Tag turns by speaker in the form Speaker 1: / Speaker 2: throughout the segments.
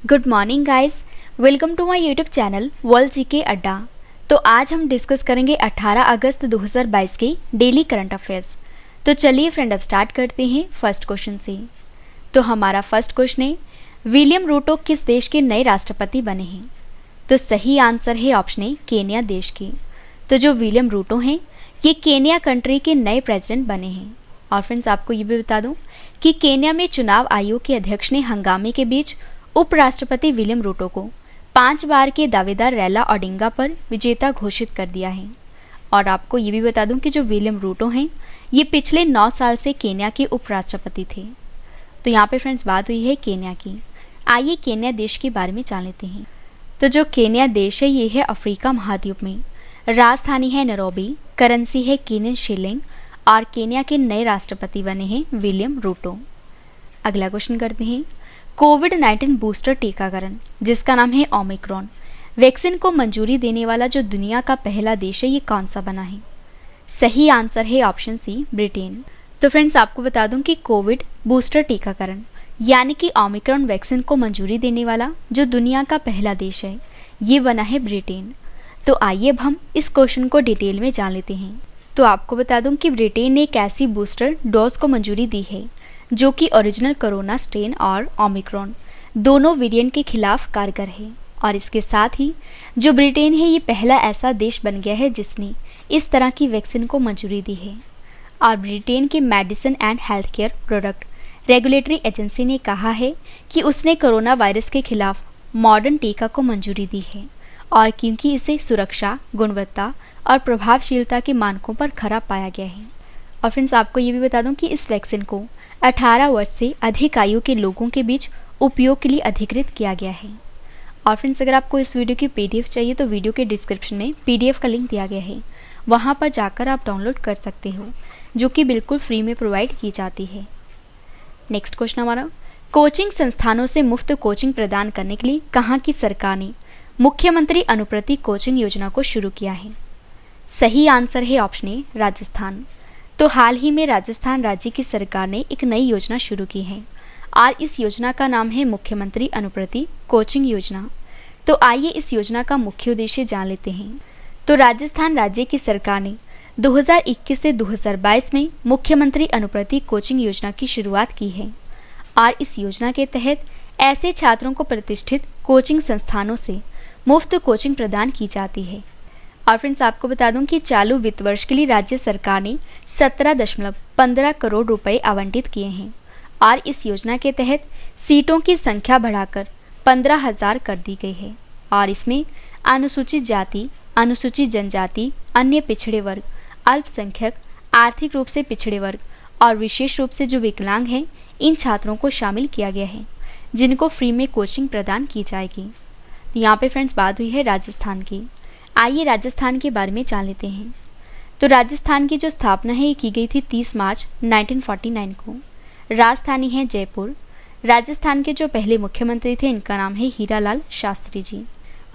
Speaker 1: Good morning guys, welcome to my YouTube channel world GK अड्डा। तो आज हम डिस्कस करेंगे 18 अगस्त 2022 के डेली करंट अफेयर्स। तो चलिए फ्रेंड, अब स्टार्ट करते हैं फर्स्ट क्वेश्चन से। तो हमारा फर्स्ट क्वेश्चन है, विलियम रूटो किस देश के नए राष्ट्रपति बने हैं? तो सही आंसर है ऑप्शन ए, केन्या देश के। तो जो विलियम रूटो हैं ये केन्या कंट्री के नए प्रेसिडेंट बने हैं। और फ्रेंड्स, आपको ये भी बता दूं कि केन्या में चुनाव आयोग के अध्यक्ष ने हंगामे के बीच उपराष्ट्रपति विलियम रूटो को 5 बार के दावेदार रैला ओडिंगा पर विजेता घोषित कर दिया है। और आपको ये भी बता दूं कि जो विलियम रूटो हैं ये पिछले 9 साल से केन्या के उपराष्ट्रपति थे। तो यहाँ पे फ्रेंड्स बात हुई है केन्या की। आइए केन्या देश के बारे में जान लेते हैं। तो जो केन्या देश है ये है अफ्रीका महाद्वीप में। राजधानी है नैरोबी, करेंसी है केन्यन शिलिंग और केन्या के नए राष्ट्रपति बने हैं विलियम रूटो। अगला क्वेश्चन करते हैं, कोविड-19 बूस्टर टीकाकरण जिसका नाम है ओमिक्रॉन वैक्सीन को मंजूरी देने वाला जो दुनिया का पहला देश है ये कौन सा बना है? सही आंसर है ऑप्शन सी, ब्रिटेन। तो फ्रेंड्स, आपको बता दूं कि कोविड बूस्टर टीकाकरण यानी कि ओमिक्रॉन वैक्सीन को मंजूरी देने वाला जो दुनिया का पहला देश है ये बना है ब्रिटेन। तो आइए अब हम इस क्वेश्चन को डिटेल में जान लेते हैं। तो आपको बता दूं कि ब्रिटेन ने एक ऐसी बूस्टर डोज को मंजूरी दी है जो कि ओरिजिनल कोरोना स्ट्रेन और ओमिक्रॉन दोनों वेरिएंट के खिलाफ कारगर है। और इसके साथ ही जो ब्रिटेन है ये पहला ऐसा देश बन गया है जिसने इस तरह की वैक्सीन को मंजूरी दी है। और ब्रिटेन के medicine and health care product regulatory agency ने कहा है कि उसने कोरोना वायरस के खिलाफ मॉडर्न टीका को मंजूरी दी है और क्योंकि इसे सुरक्षा, गुणवत्ता और प्रभावशीलता के मानकों पर खरा पाया गया है। और फ्रेंड्स, आपको ये भी बता दूं कि इस वैक्सीन को 18 वर्ष से अधिक आयु के लोगों के बीच उपयोग के लिए अधिकृत किया गया है। और फ्रेंड्स, अगर आपको इस वीडियो की पीडीएफ चाहिए तो वीडियो के डिस्क्रिप्शन में पीडीएफ का लिंक दिया गया है, वहां पर जाकर आप डाउनलोड कर सकते हो, जो कि बिल्कुल फ्री में प्रोवाइड की जाती है। नेक्स्ट क्वेश्चन हमारा, कोचिंग संस्थानों से मुफ्त कोचिंग प्रदान करने के लिए कहाँ की सरकार ने मुख्यमंत्री अनुप्रति कोचिंग योजना को शुरू किया है? सही आंसर है ऑप्शन ए, राजस्थान। तो हाल ही में राजस्थान राज्य की सरकार ने एक नई योजना शुरू की है और इस योजना का नाम है मुख्यमंत्री अनुप्रति कोचिंग योजना। तो आइए इस योजना का मुख्य उद्देश्य जान लेते हैं। तो राजस्थान राज्य की सरकार ने 2021 से 2022 में मुख्यमंत्री अनुप्रति कोचिंग योजना की शुरुआत की है और इस योजना के तहत ऐसे छात्रों को प्रतिष्ठित कोचिंग संस्थानों से मुफ्त कोचिंग प्रदान की जाती है। और फ्रेंड्स, आपको बता दूं कि चालू वित्त वर्ष के लिए राज्य सरकार ने 17.15 करोड़ रुपए आवंटित किए हैं और इस योजना के तहत सीटों की संख्या बढ़ाकर 15,000 कर दी गई है। और इसमें अनुसूचित जाति, अनुसूचित जनजाति, अन्य पिछड़े वर्ग, अल्पसंख्यक, आर्थिक रूप से पिछड़े वर्ग और विशेष रूप से जो विकलांग हैं इन छात्रों को शामिल किया गया है जिनको फ्री में कोचिंग प्रदान की जाएगी। यहाँ पे फ्रेंड्स बात हुई है राजस्थान की। आइए राजस्थान के बारे में जान लेते हैं। तो राजस्थान की जो स्थापना है ये की गई थी 30 मार्च 1949 को। राजधानी है जयपुर। राजस्थान के जो पहले मुख्यमंत्री थे इनका नाम है हीरालाल शास्त्री जी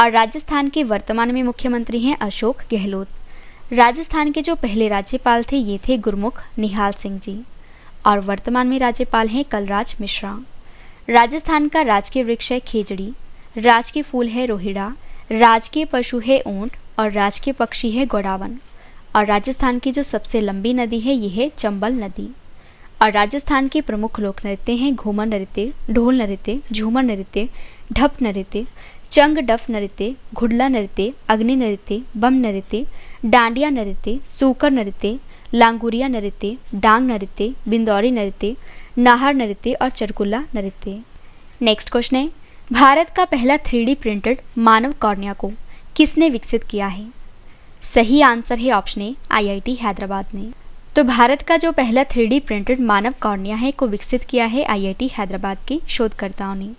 Speaker 1: और राजस्थान के वर्तमान में मुख्यमंत्री हैं अशोक गहलोत। राजस्थान के जो पहले राज्यपाल थे ये थे गुरमुख निहाल सिंह जी और वर्तमान में राज्यपाल हैं कलराज मिश्रा। राजस्थान का राजकीय वृक्ष है खेजड़ी, राजकीय फूल है रोहिड़ा, राजकीय पशु है ऊंट और राजकीय पक्षी है गौड़ावन। और राजस्थान की जो सबसे लंबी नदी है ये है चंबल नदी। और राजस्थान के प्रमुख लोक नृत्य हैं घूमर नृत्य, ढोल नृत्य, झूमर नृत्य, ढप नृत्य, चंग डफ नृत्य, घुड़ला नृत्य, अग्नि नृत्य, बम नृत्य, डांडिया नृत्य, सूकर नृत्य, लांगुरिया नृत्य, डांग नृत्य, बिंदौरी नृत्य, नाहर नृत्य और चरकुल्ला नृत्य। नेक्स्ट क्वेश्चन है, भारत का पहला 3D प्रिंटेड मानव कॉर्निया को किसने विकसित किया है? सही आंसर है ऑप्शन ए, IIT हैदराबाद ने। तो भारत का जो पहला 3D प्रिंटेड मानव कॉर्निया है को विकसित किया है IIT हैदराबाद के शोधकर्ताओं ने।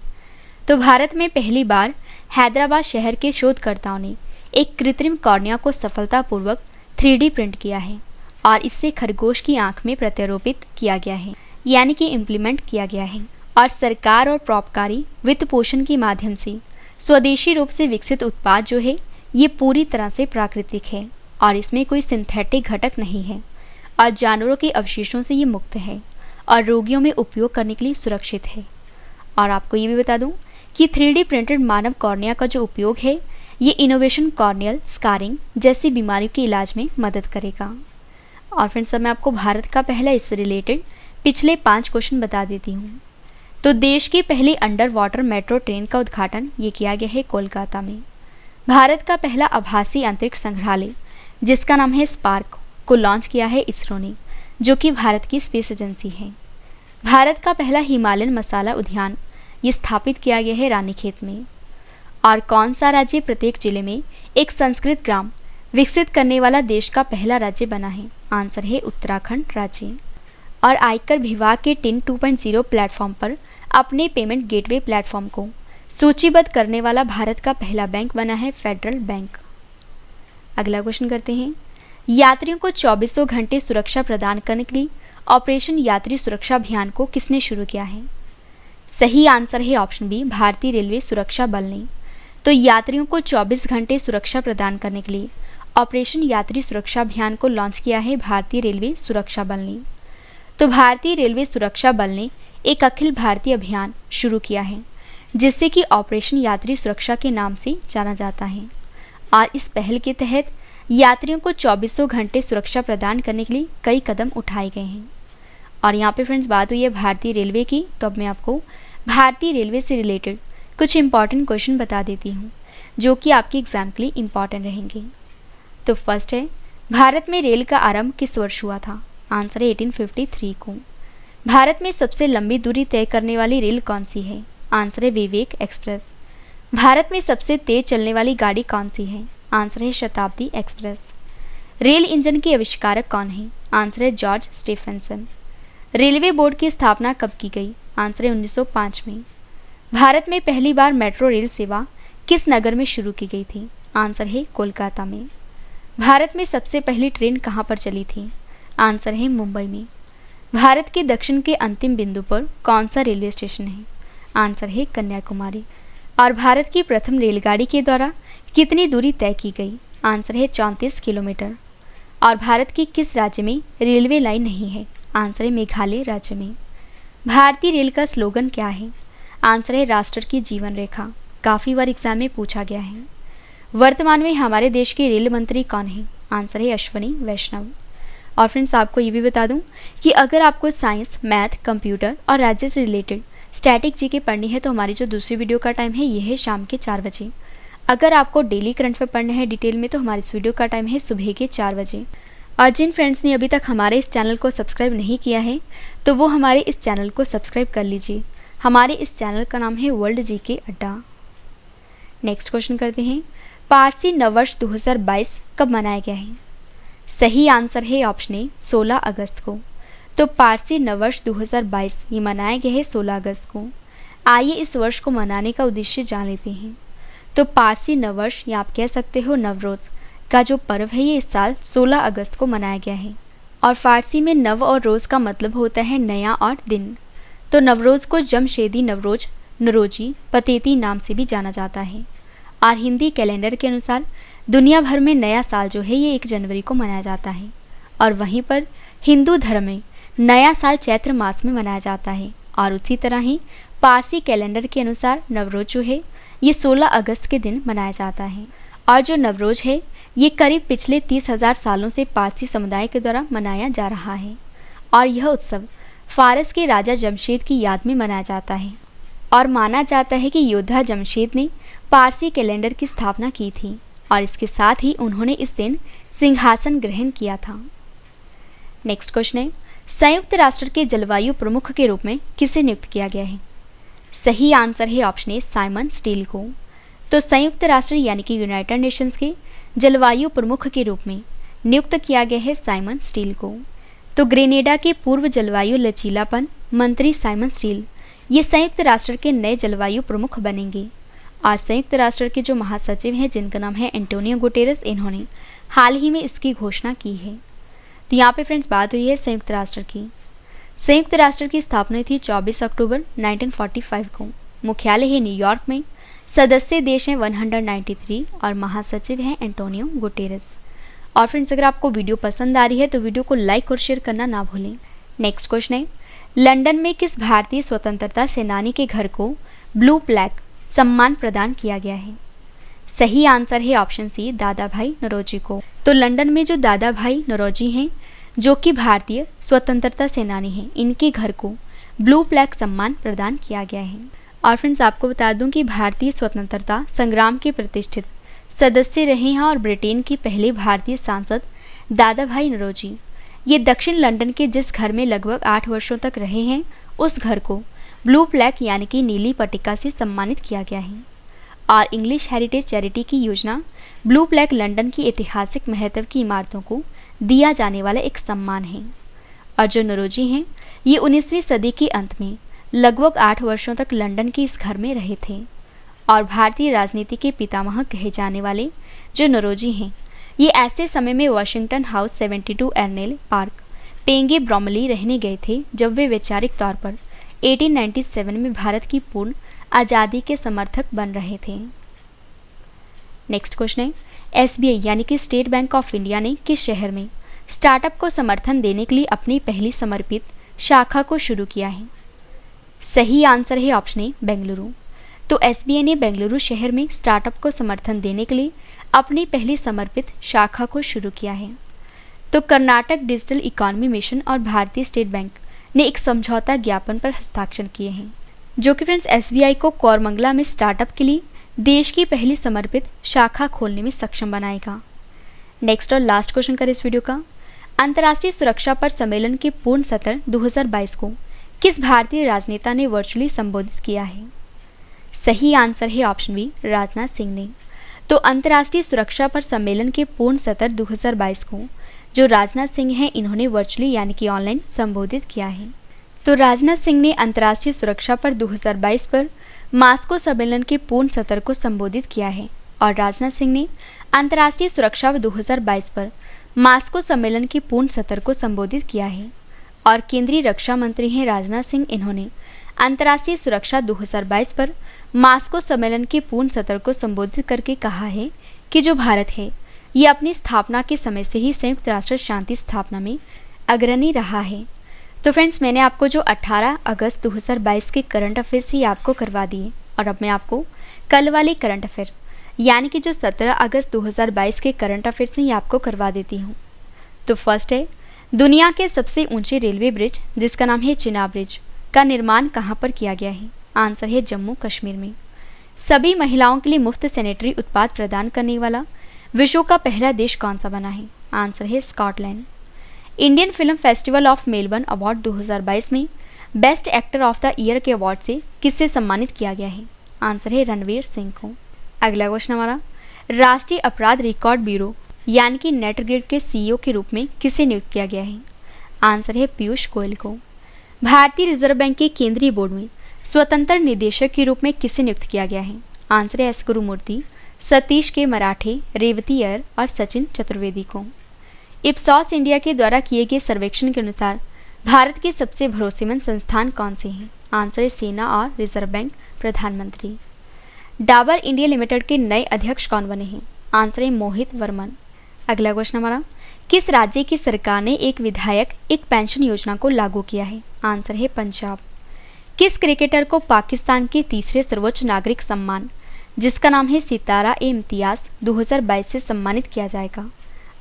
Speaker 1: तो भारत में पहली बार हैदराबाद शहर के शोधकर्ताओं ने एक कृत्रिम कॉर्निया को सफलतापूर्वक 3D प्रिंट किया है और इससे खरगोश की आंख में प्रत्यारोपित किया गया है, यानी कि इम्प्लीमेंट किया गया है। और सरकार और परोपकारी वित्त पोषण के माध्यम से स्वदेशी रूप से विकसित उत्पाद जो है ये पूरी तरह से प्राकृतिक है और इसमें कोई सिंथेटिक घटक नहीं है और जानवरों के अवशेषों से ये मुक्त है और रोगियों में उपयोग करने के लिए सुरक्षित है। और आपको ये भी बता दूं कि 3D प्रिंटेड मानव कॉर्निया का जो उपयोग है ये इनोवेशन कॉर्नियल स्कारिंग जैसी बीमारियों के इलाज में मदद करेगा। और फ्रेंड्स अब मैं आपको भारत का पहला इससे रिलेटेड पिछले 5 क्वेश्चन बता देती हूँ। तो देश की पहली अंडर वाटर मेट्रो ट्रेन का उद्घाटन ये किया गया है कोलकाता में। भारत का पहला आभासी अंतरिक्ष संग्रहालय जिसका नाम है स्पार्क को लॉन्च किया है इसरो ने, जो कि भारत की स्पेस एजेंसी है। भारत का पहला हिमालयन मसाला उद्यान ये स्थापित किया गया है रानीखेत में। और कौन सा राज्य प्रत्येक जिले में एक संस्कृत ग्राम विकसित करने वाला देश का पहला राज्य बना है? आंसर है उत्तराखंड राज्य। और आयकर विभाग के टिन 2.0 प्लेटफॉर्म पर अपने पेमेंट गेटवे प्लेटफॉर्म को सूचीबद्ध करने वाला भारत का पहला बैंक बना है फेडरल बैंक। अगला क्वेश्चन करते हैं, यात्रियों को 2400 घंटे सुरक्षा प्रदान करने के लिए ऑपरेशन यात्री सुरक्षा अभियान को किसने शुरू किया है? सही आंसर है ऑप्शन बी, भारतीय रेलवे सुरक्षा बल ने। तो यात्रियों को 24 घंटे सुरक्षा प्रदान करने के लिए ऑपरेशन यात्री सुरक्षा अभियान को लॉन्च किया है भारतीय रेलवे सुरक्षा बल ने। तो भारतीय रेलवे सुरक्षा बल ने एक अखिल भारतीय अभियान शुरू किया है जिससे कि ऑपरेशन यात्री सुरक्षा के नाम से जाना जाता है। और इस पहल के तहत यात्रियों को 2400 घंटे सुरक्षा प्रदान करने के लिए कई कदम उठाए गए हैं। और यहाँ पे फ्रेंड्स बात हुई है भारतीय रेलवे की, तो अब मैं आपको भारतीय रेलवे से रिलेटेड कुछ इंपॉर्टेंट क्वेश्चन बता देती हूँ जो कि आपके एग्जाम के लिए इंपॉर्टेंट रहेंगे। तो फर्स्ट है, भारत में रेल का आरंभ किस वर्ष हुआ था? आंसर है 1853 को। भारत में सबसे लंबी दूरी तय करने वाली रेल कौन सी है? आंसर है विवेक एक्सप्रेस। भारत में सबसे तेज चलने वाली गाड़ी कौन सी है? आंसर है शताब्दी एक्सप्रेस। रेल इंजन के आविष्कारक कौन है? आंसर है जॉर्ज स्टीफेंसन। रेलवे बोर्ड की स्थापना कब की गई? आंसर है 1905 में। भारत में पहली बार मेट्रो रेल सेवा किस नगर में शुरू की गई थी? आंसर है कोलकाता में। भारत में सबसे पहली ट्रेन कहाँ पर चली थी? आंसर है मुंबई में। भारत के दक्षिण के अंतिम बिंदु पर कौन सा रेलवे स्टेशन है? आंसर है कन्याकुमारी। और भारत की प्रथम रेलगाड़ी के द्वारा कितनी दूरी तय की गई? आंसर है 34 किलोमीटर। और भारत की किस राज्य में रेलवे लाइन नहीं है? आंसर है मेघालय राज्य में। भारतीय रेल का स्लोगन क्या है? आंसर है राष्ट्र की जीवन रेखा। काफ़ी बार एग्जाम में पूछा गया है। वर्तमान में हमारे देश के रेल मंत्री कौन हैं? आंसर है अश्वनी वैष्णव। और फ्रेंड्स आपको ये भी बता दूं कि अगर आपको साइंस, मैथ, कंप्यूटर और राज्य से रिलेटेड स्टैटिक जीके पढ़नी है तो हमारी जो दूसरी वीडियो का टाइम है ये है शाम के 4 बजे। अगर आपको डेली करंट अफेयर पढ़ने हैं डिटेल में तो हमारी इस वीडियो का टाइम है सुबह के 4 बजे। और जिन फ्रेंड्स ने अभी तक हमारे इस चैनल को सब्सक्राइब नहीं किया है तो वो हमारे इस चैनल को सब्सक्राइब कर लीजिए। हमारे इस चैनल का नाम है वर्ल्ड जीके अड्डा। नेक्स्ट क्वेश्चन करते हैं, पारसी नववर्ष 2022 कब मनाया गया है? सही आंसर है ऑप्शन ए 16 अगस्त को। तो पारसी नववर्ष 2022 ये मनाया गया है 16 अगस्त को। आइए इस वर्ष को मनाने का उद्देश्य जान लेते हैं। तो पारसी नववर्ष या आप कह सकते हो नवरोज़ का जो पर्व है ये इस साल 16 अगस्त को मनाया गया है। और फारसी में नव और रोज़ का मतलब होता है नया और दिन। तो नवरोज़ को जमशेदी नवरोज, नरोजी, पतेती नाम से भी जाना जाता है। और हिंदी कैलेंडर के अनुसार दुनिया भर में नया साल जो है ये 1 जनवरी को मनाया जाता है। और वहीं पर हिंदू धर्म में नया साल चैत्र मास में मनाया जाता है। और उसी तरह ही पारसी कैलेंडर के अनुसार नवरोज जो है ये 16 अगस्त के दिन मनाया जाता है। और जो नवरोज है ये करीब पिछले 30,000 सालों से पारसी समुदाय के द्वारा मनाया जा रहा है। और यह उत्सव फारस के राजा जमशेद की याद में मनाया जाता है। और माना जाता है कि योद्धा जमशेद ने पारसी कैलेंडर की स्थापना की थी और इसके साथ ही उन्होंने इस दिन सिंहासन ग्रहण किया था। नेक्स्ट क्वेश्चन है, संयुक्त राष्ट्र के जलवायु प्रमुख के रूप में किसे नियुक्त किया गया है? सही आंसर है ऑप्शन ए साइमन स्टील को। तो संयुक्त राष्ट्र यानी कि यूनाइटेड नेशंस के जलवायु प्रमुख के रूप में नियुक्त किया गया है साइमन स्टील को। तो ग्रेनेडा के पूर्व जलवायु लचीलापन मंत्री साइमन स्टील ये संयुक्त राष्ट्र के नए जलवायु प्रमुख बनेंगे। और संयुक्त राष्ट्र के जो महासचिव हैं जिनका नाम है एंटोनियो गुटेरेस, इन्होंने हाल ही में इसकी घोषणा की है। तो यहाँ पे फ्रेंड्स बात हुई है संयुक्त राष्ट्र की। संयुक्त राष्ट्र की स्थापना थी 24 अक्टूबर 1945 को। मुख्यालय है न्यूयॉर्क में। सदस्य देश हैं 193 और महासचिव हैं एंटोनियो गुटेरेस। और फ्रेंड्स अगर आपको वीडियो पसंद आ रही है तो वीडियो को लाइक और शेयर करना ना भूलें। नेक्स्ट क्वेश्चन है, लंदन में किस भारतीय स्वतंत्रता सेनानी के घर को ब्लू प्लैक सम्मान प्रदान किया गया है? सही आंसर है ऑप्शन सी, दादा भाई नौरोजी को। तो लंदन में जो दादा भाई नौरोजी हैं, जो कि भारतीय स्वतंत्रता सेनानी हैं, इनके घर को ब्लू प्लैग सम्मान प्रदान किया गया है। और फ्रेंड्स, आपको बता दूं कि भारतीय स्वतंत्रता संग्राम के प्रतिष्ठित सदस्य रहे हैं और ब्रिटेन की पहले भारतीय सांसद दादा भाई नौरोजी ये दक्षिण लंदन के जिस घर में लगभग 8 वर्षों तक रहे हैं, उस घर को ब्लू प्लैग यानी कि नीली पट्टिका से सम्मानित किया गया है। और इंग्लिश हेरिटेज चैरिटी की योजना ब्लू प्लैग लंदन की ऐतिहासिक महत्व की इमारतों को दिया जाने वाला एक सम्मान है। और जो नौरोजी हैं, ये 19वीं सदी के अंत में लगभग 8 वर्षों तक लंदन के इस घर में रहे थे। और भारतीय राजनीति के पितामह कहे जाने वाले जो नौरोजी हैं, ये ऐसे समय में वॉशिंगटन हाउस 72 एर्नेल पार्क, पेंगे ब्रॉमली रहने गए थे जब वे वैचारिक तौर पर 1897 में भारत की पूर्ण आज़ादी के समर्थक बन रहे थे। नेक्स्ट क्वेश्चन है, SBI यानी कि स्टेट बैंक ऑफ इंडिया ने किस शहर में स्टार्टअप को समर्थन देने के लिए अपनी पहली समर्पित शाखा को शुरू किया है? सही आंसर है ऑप्शन ए, बेंगलुरु। तो SBI ने बेंगलुरु शहर में स्टार्टअप को समर्थन देने के लिए अपनी पहली समर्पित शाखा को शुरू किया है। तो कर्नाटक डिजिटल इकोनॉमी मिशन और भारतीय स्टेट बैंक ने एक समझौता ज्ञापन पर हस्ताक्षर किए हैं, जो कि फ्रेंड्स SBI को कोरमंगला में स्टार्टअप के लिए देश की पहली समर्पित शाखा खोलने में सक्षम बनाएगा। नेक्स्ट और लास्ट क्वेश्चन करें इस वीडियो का, अंतर्राष्ट्रीय सुरक्षा पर सम्मेलन के पूर्ण सत्र 2022 को किस भारतीय राजनेता ने वर्चुअली संबोधित किया है? सही आंसर है ऑप्शन बी, राजनाथ सिंह ने। तो अंतर्राष्ट्रीय सुरक्षा पर सम्मेलन के पूर्ण सत्र 2022 को जो राजनाथ सिंह हैं, इन्होंने वर्चुअली यानी कि ऑनलाइन संबोधित किया है। तो राजनाथ सिंह ने अंतर्राष्ट्रीय सुरक्षा पर 2022 पर मास्को सम्मेलन के पूर्ण सत्र को संबोधित किया है। और राजनाथ सिंह ने अंतर्राष्ट्रीय सुरक्षा 2022 पर मास्को सम्मेलन के पूर्ण सत्र को संबोधित किया है। और केंद्रीय रक्षा मंत्री हैं राजनाथ सिंह, इन्होंने अंतर्राष्ट्रीय सुरक्षा 2022 पर मास्को सम्मेलन के पूर्ण सत्र को संबोधित करके कहा है कि जो भारत है, ये अपनी स्थापना के समय से ही संयुक्त राष्ट्र शांति स्थापना में अग्रणी रहा है। तो फ्रेंड्स, मैंने आपको जो 18 अगस्त 2022 के करंट अफेयर्स ही आपको करवा दिए, और अब मैं आपको कल वाले करंट अफेयर यानी कि जो 17 अगस्त 2022 के करंट अफेयर्स ही आपको करवा देती हूँ। तो फर्स्ट है, दुनिया के सबसे ऊंचे रेलवे ब्रिज जिसका नाम है चिनाब ब्रिज का निर्माण कहाँ पर किया गया है? आंसर है जम्मू कश्मीर में। सभी महिलाओं के लिए मुफ्त सैनिटरी उत्पाद प्रदान करने वाला विश्व का पहला देश कौन सा बना है? आंसर है Scotland. Indian film festival of Melbourne award 2022 में best actor of the year के अवार्ड से किससे सम्मानित किया गया है? आंसर है रणवीर सिंह को। अगला क्वेश्चन हमारा, राष्ट्रीय अपराध रिकॉर्ड ब्यूरो यानी कि नेटग्रिड के CEO के रूप में किसे नियुक्त किया गया है? आंसर है पीयूष गोयल को। भारतीय रिजर्व बैंक के केंद्रीय बोर्ड में स्वतंत्र निदेशक के रूप में किसे नियुक्त किया गया है? आंसर है एस गुरुमूर्ति, सतीश के मराठे, रेवती अय्यर और सचिन चतुर्वेदी को। इप्सॉस इंडिया के द्वारा किए गए सर्वेक्षण के अनुसार भारत के सबसे भरोसेमंद संस्थान कौन से हैं? आंसर है सेना और रिजर्व बैंक प्रधानमंत्री। डाबर इंडिया लिमिटेड के नए अध्यक्ष कौन बने हैं? आंसर है मोहित वर्मन। अगला क्वेश्चन हमारा, किस राज्य की सरकार ने एक विधायक एक पेंशन योजना को लागू किया है? आंसर है पंजाब। किस क्रिकेटर को पाकिस्तान के तीसरे सर्वोच्च नागरिक सम्मान जिसका नाम है सितारा ए इम्तियाज 2022 से सम्मानित किया जाएगा?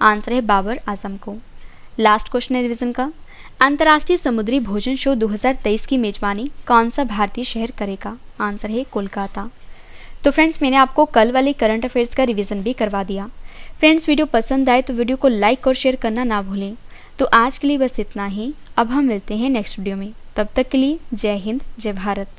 Speaker 1: आंसर है बाबर आजम को। लास्ट क्वेश्चन है रिवीजन का, अंतर्राष्ट्रीय समुद्री भोजन शो 2023 की मेजबानी कौन सा भारतीय शहर करेगा? आंसर है कोलकाता। तो फ्रेंड्स, मैंने आपको कल वाले करंट अफेयर्स का रिवीजन भी करवा दिया। फ्रेंड्स, वीडियो पसंद आए तो वीडियो को लाइक और शेयर करना ना भूलें। तो आज के लिए बस इतना ही। अब हम मिलते हैं नेक्स्ट वीडियो में। तब तक के लिए जय हिंद, जय भारत।